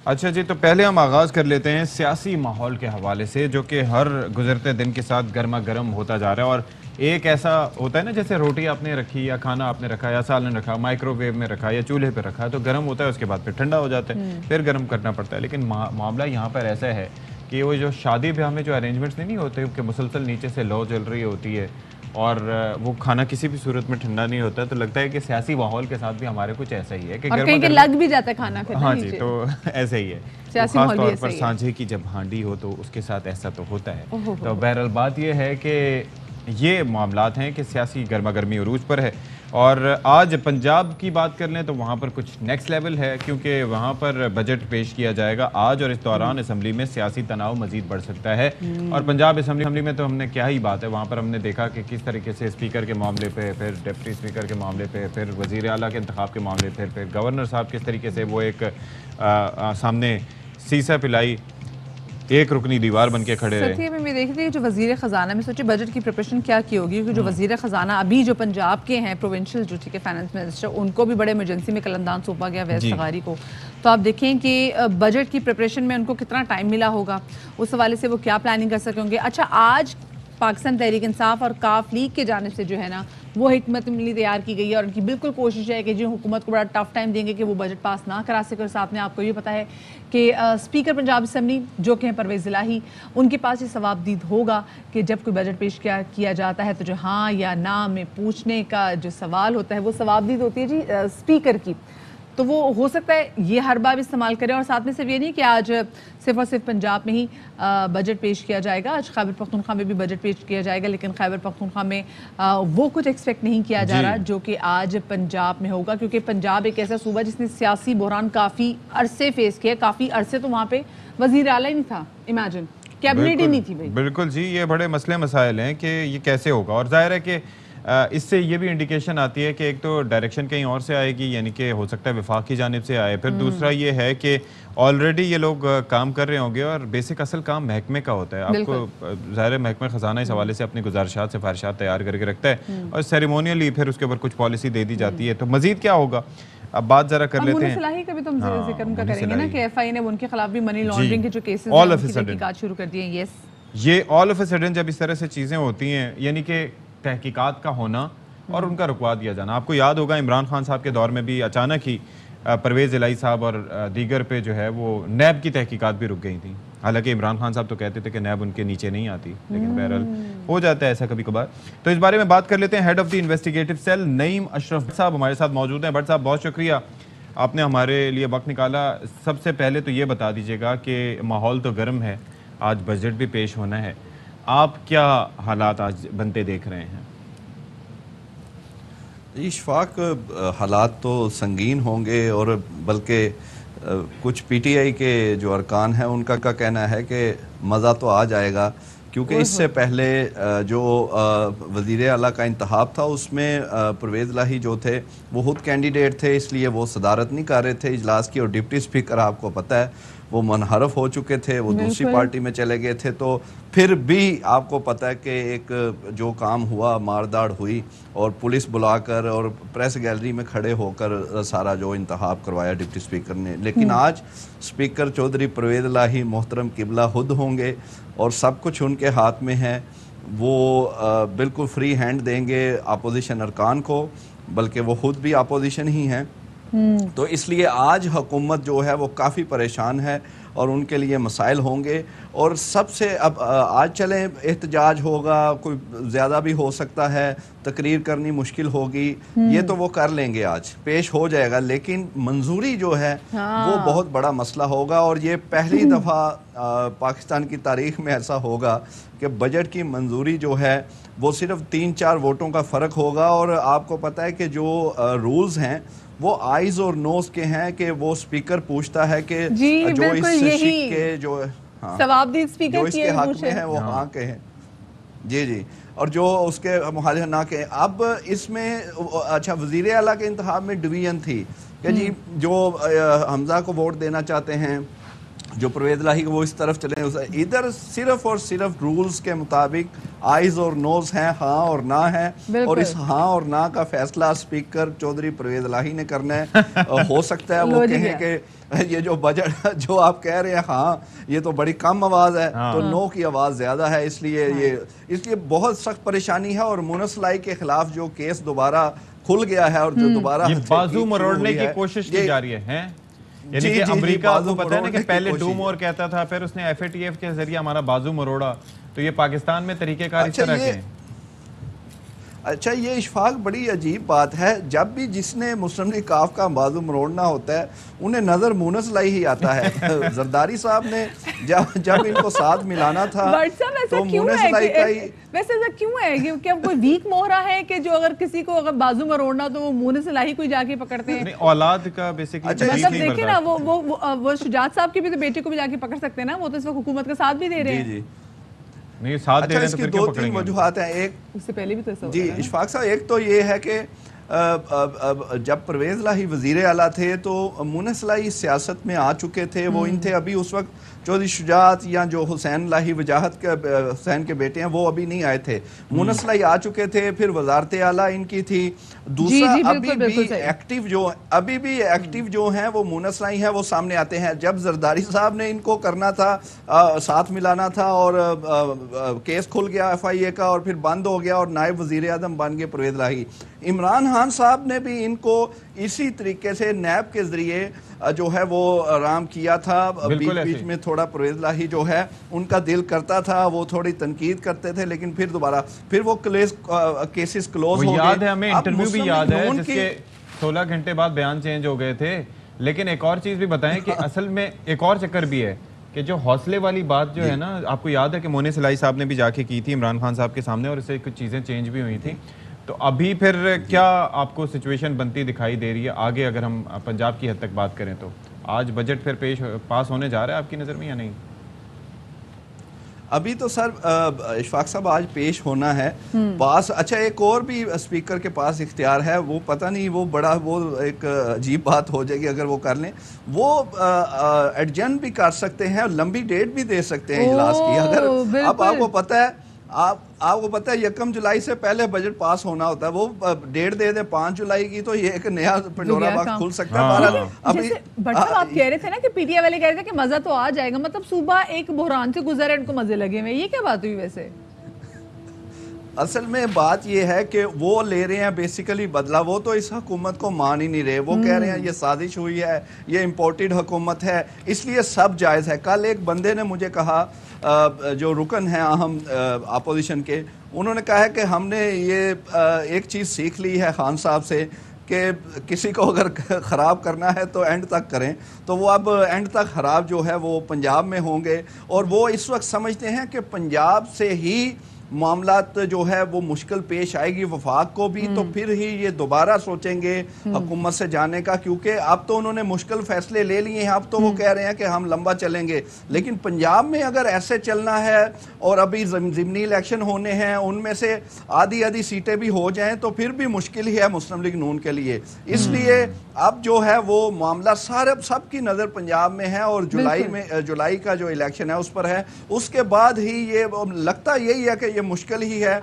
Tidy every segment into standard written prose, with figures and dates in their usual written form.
اچھا جی، تو پہلے ہم آغاز کر لیتے ہیں سیاسی ماحول کے حوالے سے، جو کہ ہر گزرتے دن کے ساتھ گرما گرم ہوتا جا رہا ہے. اور ایک ایسا ہوتا ہے نا، جیسے روٹی آپ نے رکھی یا کھانا آپ نے رکھا یا سالن رکھا، مائکرو ویو میں رکھا یا چولہے پہ رکھا، تو گرم ہوتا ہے، اس کے بعد پھر ٹھنڈا ہو جاتا ہے، پھر گرم کرنا پڑتا ہے. لیکن معاملہ یہاں پر ایسا ہے کہ وہ جو شادی بیاہ میں جو ارینجمنٹس نہیں ہوتے کہ مسلسل نیچے سے لو چل رہی ہوتی ہے اور وہ کھانا کسی بھی صورت میں ٹھنڈا نہیں ہوتا ہے، تو لگتا ہے کہ سیاسی ماحول کے ساتھ بھی ہمارے کچھ ایسا ہی ہے کہ اور کہیں کہ لگ بھی جاتا ہے کھانا پھر. ہاں جی، تو ایسا ہی ہے. خاص طور پر سانجھے کی جب ہانڈی ہو تو اس کے ساتھ ایسا تو ہوتا ہے. تو بہرحال بات یہ ہے کہ یہ معاملات ہیں کہ سیاسی گرما گرمی عروج پر ہے. اور آج پنجاب کی بات کر لیں تو وہاں پر کچھ نیکسٹ لیول ہے، کیونکہ وہاں پر بجٹ پیش کیا جائے گا آج، اور اس دوران اسمبلی میں سیاسی تناؤ مزید بڑھ سکتا ہے. اور پنجاب اسمبلی میں تو ہم نے کیا ہی بات ہے، وہاں پر ہم نے دیکھا کہ کس طریقے سے اسپیکر کے معاملے پہ، پھر ڈپٹی اسپیکر کے معاملے پہ، پھر وزیر اعلیٰ کے انتخاب کے معاملے پھر گورنر صاحب کس طریقے سے وہ ایک سامنے سیسا پلائی ایک رکنی دیوار بن کے کھڑے رہے. ستیہ میں دیکھ رہی ہے جو وزیر خزانہ، میں سوچے بجٹ کی پریپریشن کیا کی ہوگی، کیونکہ جو وزیر خزانہ ابھی جو پنجاب کے ہیں پروونشل جو ٹھیک ہے فائنانس منسٹر، ان کو بھی بڑے ایمرجنسی میں قلمدان سونپا گیا ویس سغاری کو. تو آپ دیکھیں کہ بجٹ کی پریپریشن میں ان کو کتنا ٹائم ملا ہوگا، اس حوالے سے وہ کیا پلاننگ کر سکیں گے. اچھا، آج پاکستان تحریک انصاف اور کاف لیگ کے جانب سے جو ہے نا وہ حکمت عملی تیار کی گئی ہے، اور ان کی بالکل کوشش ہے کہ جو حکومت کو بڑا ٹف ٹائم دیں گے کہ وہ بجٹ پاس نہ کرا سکے. اور ساتھ میں آپ کو یہ پتہ ہے کہ اسپیکر پنجاب اسمبلی جو کہ ہیں پرویز الہی، ان کے پاس یہ ثوابدید ہوگا کہ جب کوئی بجٹ پیش کیا جاتا ہے تو جو ہاں یا نہ میں پوچھنے کا جو سوال ہوتا ہے وہ ثوابدید ہوتی ہے جی اسپیکر کی. تو وہ ہو سکتا ہے یہ ہر بار استعمال کریں. اور ساتھ میں صرف یہ نہیں کہ آج صرف اور صرف پنجاب میں ہی بجٹ پیش کیا جائے گا، آج خیبر پختونخوا میں بھی بجٹ پیش کیا جائے گا، لیکن خیبر پختونخوا میں وہ کچھ ایکسپیکٹ نہیں کیا جا رہا جو کہ آج پنجاب میں ہوگا، کیونکہ پنجاب ایک ایسا صوبہ جس نے سیاسی بحران کافی عرصے فیس کیا. کافی عرصے تو وہاں پہ وزیر اعلیٰ ہی نہیں تھا، امیجن کیبنٹ ہی نہیں تھی بھائی. بالکل جی، یہ بڑے مسئلے مسائل ہیں کہ یہ کیسے ہوگا. اور ظاہر ہے کہ اس سے یہ بھی انڈیکیشن آتی ہے کہ ایک تو ڈائریکشن کہیں اور سے آئے گی، یعنی کہ ہو سکتا ہے وفاق کی جانب سے آئے. پھر دوسرا یہ ہے کہ آلریڈی یہ لوگ کام کر رہے ہوں گے، اور بیسک اصل کام محکمے کا ہوتا ہے. آپ کو ظاہر ہے محکمہ خزانہ اس حوالے سے اپنی گزارشات سفارشات تیار کر کے رکھتا ہے، اور سیریمونیلی پھر اس کے اوپر کچھ پالیسی دے دی جاتی ہے. تو مزید کیا ہوگا اب بات ذرا کر لیتے ہیں. مونس الہی کا بھی تم ذکر ان کا کریں گے نا کہ ایف آئی نے ان کے خلاف بھی منی لانڈرنگ کے جو کیسز ہیں ان کی تحقیقات شروع کر دی ہیں. یہ آل آف اے سڈن جب اس طرح سے چیزیں ہوتی ہیں، یعنی کہ تحقیقات کا ہونا اور ان کا رکوا دیا جانا. آپ کو یاد ہوگا عمران خان صاحب کے دور میں بھی اچانک ہی پرویز الہی صاحب اور دیگر پہ جو ہے وہ نیب کی تحقیقات بھی رک گئی تھیں. حالانکہ عمران خان صاحب تو کہتے تھے کہ نیب ان کے نیچے نہیں آتی، لیکن بہرحال ہو جاتا ہے ایسا کبھی کبھار. تو اس بارے میں بات کر لیتے ہیں. Head of the investigative cell Naeem Ashraf sahab ہمارے ساتھ موجود ہیں. بٹ صاحب بہت شکریہ، آپ نے ہمارے لیے وقت نکالا. سب سے پہلے تو یہ بتا دیجیے گا کہ ماحول تو گرم ہے، آج بجٹ بھی پیش ہونا ہے، آپ کیا حالات آج بنتے دیکھ رہے ہیں؟ اشفاق، حالات تو سنگین ہوں گے، اور بلکہ کچھ پی ٹی آئی کے جو ارکان ہیں ان کا کہنا ہے کہ مزہ تو آ جائے گا، کیونکہ اس سے پہلے جو وزیر اعلیٰ کا انتخاب تھا اس میں پرویز الہی جو تھے وہ خود کینڈیڈیٹ تھے، اس لیے وہ صدارت نہیں کر رہے تھے اجلاس کی. اور ڈپٹی اسپیکر آپ کو پتہ ہے وہ منحرف ہو چکے تھے، وہ دوسری پارٹی میں چلے گئے تھے. تو پھر بھی آپ کو پتہ ہے کہ ایک جو کام ہوا، مارداڑ ہوئی، اور پولیس بلا کر اور پریس گیلری میں کھڑے ہو کر سارا جو انتخاب کروایا ڈپٹی اسپیکر نے. لیکن آج اسپیکر چودھری پرویز الہی محترم قبلہ خود ہوں گے، اور سب کچھ ان کے ہاتھ میں ہے. وہ بالکل فری ہینڈ دیں گے اپوزیشن ارکان کو، بلکہ وہ خود بھی اپوزیشن ہی ہیں. تو اس لیے آج حکومت جو ہے وہ کافی پریشان ہے، اور ان کے لیے مسائل ہوں گے. اور سب سے اب آج چلیں احتجاج ہوگا، کوئی زیادہ بھی ہو سکتا ہے، تقریر کرنی مشکل ہوگی، یہ تو وہ کر لیں گے، آج پیش ہو جائے گا. لیکن منظوری جو ہے وہ بہت بڑا مسئلہ ہوگا، اور یہ پہلی دفعہ پاکستان کی تاریخ میں ایسا ہوگا کہ بجٹ کی منظوری جو ہے وہ صرف 3-4 ووٹوں کا فرق ہوگا. اور آپ کو پتہ ہے کہ جو رولز ہیں وہ آئیز اور نوز کے ہیں، کہ وہ سپیکر پوچھتا ہے کہ جو اس شک کے جو اس کے حق میں ہیں وہ ہاں کہیں، جی، اور جو اس کے مخالف نہ کہیں. اب اس میں اچھا وزیر اعلیٰ کے انتخاب میں ڈویژن تھی کہ جی جو حمزہ کو ووٹ دینا چاہتے ہیں، جو پرویز الہی کو، وہ اس طرف چلیں. ادھر صرف اور صرف رولز کے مطابق آئیز اور نوز ہیں, ہاں اور نہ ہیں, اور اس ہاں اور نہ کا فیصلہ اسپیکر چودھری پرویز الہی نے کرنا ہے. ہو سکتا ہے وہ کہیں کہ یہ جو بجٹ جو آپ کہہ رہے ہیں ہاں یہ تو بڑی کم آواز ہے, تو نو کی آواز زیادہ ہے, اس لیے بہت سخت پریشانی ہے. اور مونس لائی کے خلاف جو کیس دوبارہ کھل گیا ہے اور جو دوبارہ بازو مروڑنے کی کوشش کی جا رہی ہے, یعنی کہ امریکہ آپ کو پتہ ہے نا کہ پہلے ڈو مور کہتا تھا, پھر اس نے ایف اے ٹی ایف کے ذریعے ہمارا بازو مروڑا, تو یہ پاکستان میں طریقہ کار اس طرح کے ہیں. اچھا یہ اشفاق بڑی عجیب بات ہے, جب بھی جس نے مسلم لیگ کاف کا بازو مروڑنا ہوتا ہے انہیں نظر مونس لائی ہی آتا ہے. زرداری صاحب نے جب ان کو ساتھ ملانا تھا تو مونس لائی کا ہی. ویسے ایسا کیوں ہے کہ اب کوئی ویک مہرہ ہے کہ جو اگر کسی کو اگر بازو مروڑنا تو وہ مونس لائی کو جا کے پکڑتے ہیں؟ اولاد کا بیسیکلی مطلب دیکھیں نا وہ شجاعت صاحب کی بھی تو بیٹے کو بھی جا کے پکڑ سکتے ہیں نا, وہ تو اس وقت حکومت کا ساتھ بھی دے رہے ہیں. نہیں ساتھ دے رہے ہیں تو پھر کیوں پکڑیں گے؟ اس کی 2-3 وجوہات ہیں. ایک اس سے پہلے بھی تو ایسا جی اشفاق صاحب, ایک تو یہ ہے کہ جب پرویز الہی وزیر اعلیٰ تھے تو مونس لائی سیاست میں آ چکے تھے, وہ ان تھے ابھی اس وقت چودھری شجاعت یا جو حسین لاہی وجاہت کے حسین کے بیٹے ہیں وہ ابھی نہیں آئے تھے. مونس لائی آ چکے تھے, پھر وزارت اعلیٰ ان کی تھی. دوسرا ابھی بھی ایکٹیو جو ہیں وہ مونس لائی ہیں, وہ سامنے آتے ہیں. جب زرداری صاحب نے ان کو کرنا تھا, ساتھ ملانا تھا, اور کیس کھل گیا ایف آئی اے کا اور پھر بند ہو گیا اور نائب وزیر اعظم بن گئے پرویز الہی. عمران خان صاحب نے بھی ان کو اسی طریقے سے نیب کے ذریعے جو ہے وہ آرام کیا تھا. بیچ میں تھوڑا پرویز الہی جو ہے ان کا دل کرتا تھا, وہ تھوڑی تنقید کرتے تھے, لیکن پھر دوبارہ پھر وہ کیسز کلوز ہو گئے. یاد ہے ہمیں انٹرویو بھی یاد ہے جس کے 16 گھنٹے بعد بیان چینج ہو گئے تھے. لیکن ایک اور چیز بھی بتائیں کہ اصل میں ایک اور چکر بھی ہے کہ جو حوصلے والی بات جو ہے نا, آپ کو یاد ہے کہ مونس لائی صاحب نے بھی جا کے کی تھی عمران خان صاحب کے سامنے, اور اس سے کچھ چیزیں چینج بھی ہوئی تھیں. تو ابھی پھر کیا آپ کو سچویشن بنتی دکھائی دے رہی ہے آگے, اگر ہم پنجاب کی حد تک بات کریں تو آج بجٹ پھر پاس ہونے جا رہا ہے آپ کی نظر میں یا نہیں؟ ابھی تو سر اشفاق صاحب آج پیش ہونا ہے پاس. اچھا ایک اور بھی اسپیکر کے پاس اختیار ہے, وہ پتہ نہیں وہ ایک عجیب بات ہو جائے گی اگر وہ کر لیں, وہ ایڈجن بھی کر سکتے ہیں اور لمبی ڈیٹ بھی دے سکتے ہیں اجلاس کی. اگر اب آپ کو پتہ ہے آپ کو پتہ ہے 1 جولائی سے پہلے بجٹ پاس ہونا ہوتا ہے, وہ ڈیٹ دے دیں 5 جولائی کی, تو یہ ایک نیا پنڈورا باکس کھل سکتا ہے. جیسے بٹ صاحب آپ کہہ رہے تھے نا کہ پی ٹی آئی والے کہہ رہے تھے کہ مزہ تو آ جائے گا, مطلب صوبہ ایک بحران سے گزر ہے, ان کو مزے لگے ہوئے, یہ کیا بات ہوئی ویسے؟ اصل میں بات یہ ہے کہ وہ لے رہے ہیں بیسیکلی بدلہ, وہ تو اس حکومت کو مان ہی نہیں رہے. وہ کہہ رہے ہیں یہ سازش ہوئی ہے, یہ امپورٹڈ حکومت ہے, اس لیے سب جائز ہے. کل ایک بندے نے مجھے کہا, جو رکن ہیں اہم اپوزیشن کے, انہوں نے کہا ہے کہ ہم نے یہ ایک چیز سیکھ لی ہے خان صاحب سے کہ کسی کو اگر خراب کرنا ہے تو اینڈ تک کریں. تو وہ اب اینڈ تک خراب جو ہے وہ پنجاب میں ہوں گے, اور وہ اس وقت سمجھتے ہیں کہ پنجاب سے ہی معاملات جو ہے وہ مشکل پیش آئے گی وفاق کو بھی, تو پھر ہی یہ دوبارہ سوچیں گے حکومت سے جانے کا, کیونکہ اب تو انہوں نے مشکل فیصلے لے لیے ہیں. اب تو وہ کہہ رہے ہیں کہ ہم لمبا چلیں گے, لیکن پنجاب میں اگر ایسے چلنا ہے اور ابھی ضمنی الیکشن ہونے ہیں, ان میں سے آدھی سیٹیں بھی ہو جائیں تو پھر بھی مشکل ہی ہے مسلم لیگ نون کے لیے. اس لیے اب جو ہے وہ معاملہ سب کی نظر پنجاب میں ہے, اور جولائی کا جو الیکشن ہے اس پر ہے. اس کے بعد ہی یہ لگتا یہی ہے کہ یہ مشکل ہی ہے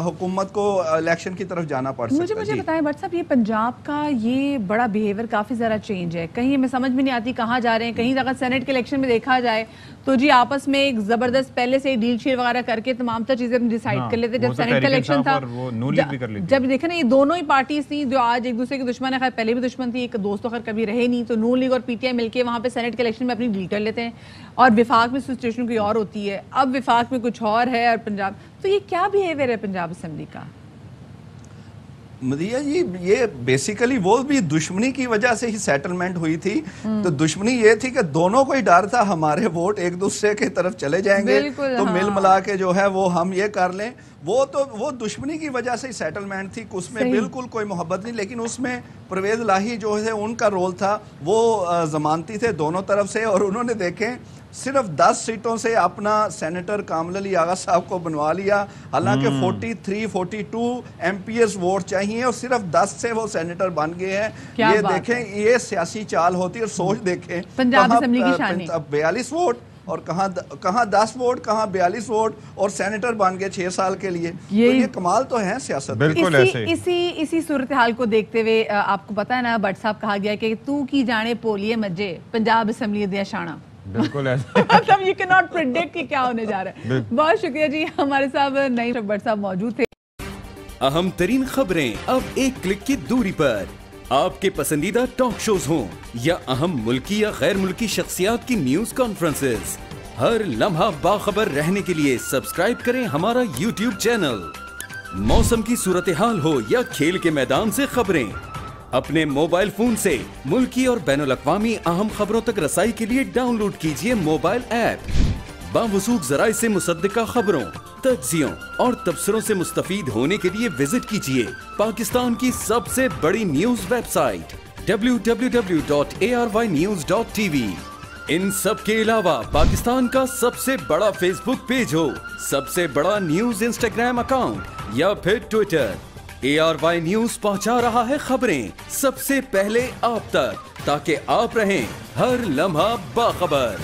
حکومت کو الیکشن کی طرف جانا پڑ سکتا ہے. مجھے بتائیں بٹ صاحب, یہ پنجاب کا یہ بڑا بیہیوئر کافی زیادہ چینج ہے, کہیں ہمیں سمجھ میں نہیں آتی کہاں جا رہے ہیں. کہیں اگر سینٹ کے الیکشن میں دیکھا جائے تو جی آپس میں ایک زبردست پہلے سے ڈیل شیئر وغیرہ کر کے تمام تر چیزیں ڈیسائیڈ کر لیتے. جب سینٹ کا الیکشن تھا, جب دیکھا نا یہ دونوں ہی پارٹیز تھیں جو آج ایک دوسرے کے دشمن ہے, خیر پہلے بھی دشمن تھی, ایک دوست تو خیر کبھی رہے نہیں, تو نون لیگ اور پی ٹی آئی مل کے وہاں پہ سینٹ کے الیکشن میں اپنی ڈیل کر لیتے ہیں, اور وفاق میں سچویشن کوئی اور ہوتی ہے. اب وفاق میں کچھ اور ہے اور پنجاب, تو یہ کیا بیہیوئر ہے پنجاب اسمبلی کا؟ مدیہ جی یہ بیسیکلی وہ بھی دشمنی کی وجہ سے ہی سیٹلمنٹ ہوئی تھی. تو دشمنی یہ تھی کہ دونوں کو ہی ڈر تھا ہمارے ووٹ ایک دوسرے کی طرف چلے جائیں گے, تو مل ملا کے جو ہے وہ ہم یہ کر لیں. وہ دشمنی کی وجہ سے ہی سیٹلمنٹ تھی, اس میں بالکل کوئی محبت نہیں. لیکن اس میں پرویز الہی جو ہے ان کا رول تھا, وہ ضمانتی تھے دونوں طرف سے, اور انہوں نے دیکھیں صرف 10 سیٹوں سے اپنا سینیٹر کامل علی آغا صاحب کو بنوا لیا, حالانکہ 43-42 ایم پی ایس ووٹ چاہیے, اور صرف 10 سے وہ سینیٹر بن گئے ہیں. یہ دیکھیں یہ سیاسی چال ہوتی ہے, اور سوچ دیکھیں پنجاب اسمبلی کی شان 42 ووٹ اور کہاں 10 ووٹ، کہاں 42 ووٹ، اور سینیٹر بن گئے 6 سال کے لیے. تو یہ کمال تو ہے سیاست. بالکل ایسے اسی صورتحال کو دیکھتے ہوئے آپ کو پتا ہے نا بٹ صاحب کہا گیا کہ تو کی جانے پولیے مجھے پنجاب اسمبلی دیا شانہ. بالکل ایسا مطلب you cannot predict کہ کیا ہونے جا رہا ہے. بہت شکریہ جی، ہمارے صاحب نئی بٹ صاحب موجود تھے. اہم ترین خبریں اب ایک کلک کی دوری پر. آپ کے پسندیدہ ٹاک شوز ہوں یا اہم ملکی یا غیر ملکی شخصیات کی نیوز کانفرنسز، ہر لمحہ باخبر رہنے کے لیے سبسکرائب کریں ہمارا یوٹیوب چینل. موسم کی صورتحال ہو یا کھیل کے میدان سے خبریں، اپنے موبائل فون سے ملکی اور بین الاقوامی اہم خبروں تک رسائی کے لیے ڈاؤن لوڈ کیجیے موبائل ایپ. باوثوق ذرائع سے مصدقہ خبروں، تجزیوں اور تبصروں سے مستفید ہونے کے لیے وزٹ کیجیے پاکستان کی سب سے بڑی نیوز ویب سائٹ www.arYnews.tv. ان سب کے علاوہ پاکستان کا سب سے بڑا فیس بک پیج ہو، سب سے بڑا نیوز انسٹاگرام اکاؤنٹ یا پھر ٹویٹر، ARY نیوز پہنچا رہا ہے خبریں سب سے پہلے آپ تک، تاکہ آپ رہیں ہر لمحہ باخبر.